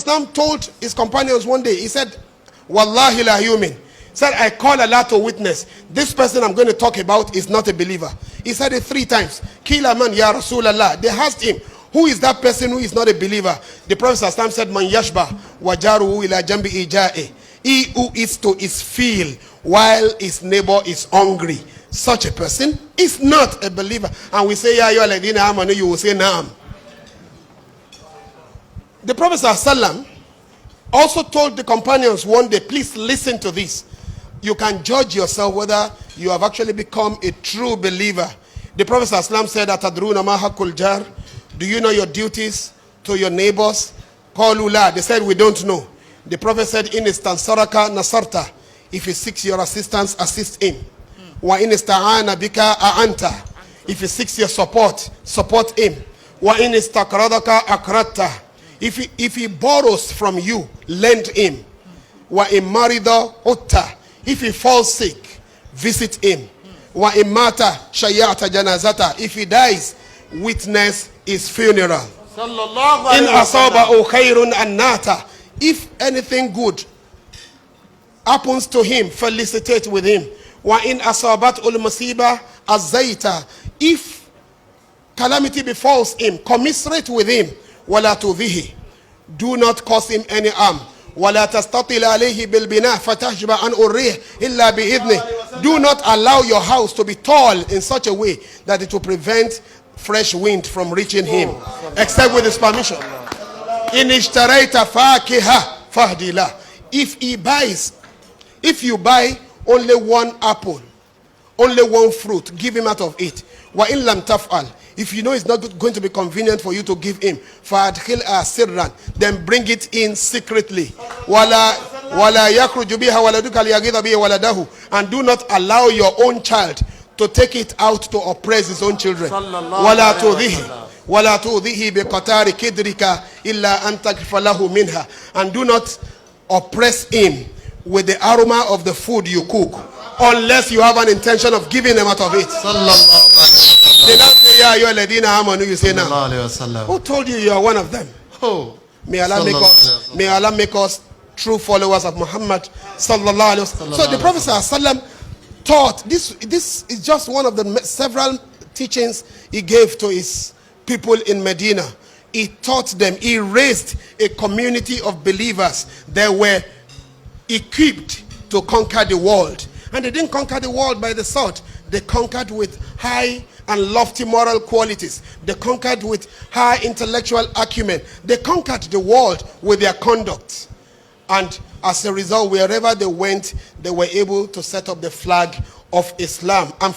Prophet told his companions one day, he said, Wallahi la yumin. Said, I call Allah to witness. This person I'm going to talk about is not a believer. He said it 3 times. Kila man ya Rasulallah. They asked him, who is that person who is not a believer? The Prophet said, Man yashba wajaruhu ila jambi ija'i. He who eats to his fill while his neighbor is hungry. Such a person is not a believer. And we say, Ya ayyuhalladhina amanu, you will say, Naam. The Prophet ﷺ also told the companions one day, please listen to this. You can judge yourself whether you have actually become a true believer. The Prophet ﷺ said, Atadruna ma haqqul jar? Do you know your duties to your neighbors? Qalu la. They said, we don't know. The Prophet said, In istansaraka nasarta. If he seeks your assistance, assist him. Wa in ista'ana bika a'anta. If he seeks your support, support him. Wa in istakradaka akratta. If he borrows from you, lend him. Wa in marida utta. If he falls sick, visit him. Wa in mata shayata janazata. If he dies, witness his funeral. In asaba'u khairun annata. If anything good happens to him, felicitate with him. Wa in asabat'ul musiba azaita. If calamity befalls him, commiserate with him. Wala tudhihi. Do not cause him any harm. Wala tastatil alayhi bil bina fatahjba an urrih illa bi idni. Do not allow your house to be tall in such a way that it will prevent fresh wind from reaching him, except with his permission. In ishtaraita fakiha fahdila. If you buy only one apple, only one fruit, give him out of it. Wa in lam taf'al. If you know it's not going to be convenient for you to give him, fa'adkhilha sirran, then bring it in secretly. Wala yakhruju biha waladuka liyaghidha bihi waladahu. And do not allow your own child to take it out to oppress his own children. Wala tudhihi biqatari kidrika illa an takfalahu minha. And do not oppress him with the aroma of the food you cook, unless you have an intention of giving them out of it. They don't say, Ya ayyuhalladhina amanu, you say now. Who told you you are one of them? Oh, may Allah make us true followers of Muhammad sallallahu alaihi wasallam. So the Prophet sallallahu taught, this is just one of the several teachings he gave to his people in Medina. He taught them, he raised a community of believers that were equipped to conquer the world. And they didn't conquer the world by the sword. They conquered with high and lofty moral qualities. They conquered with high intellectual acumen. They conquered the world with their conduct. And as a result, wherever they went, they were able to set up the flag of Islam. And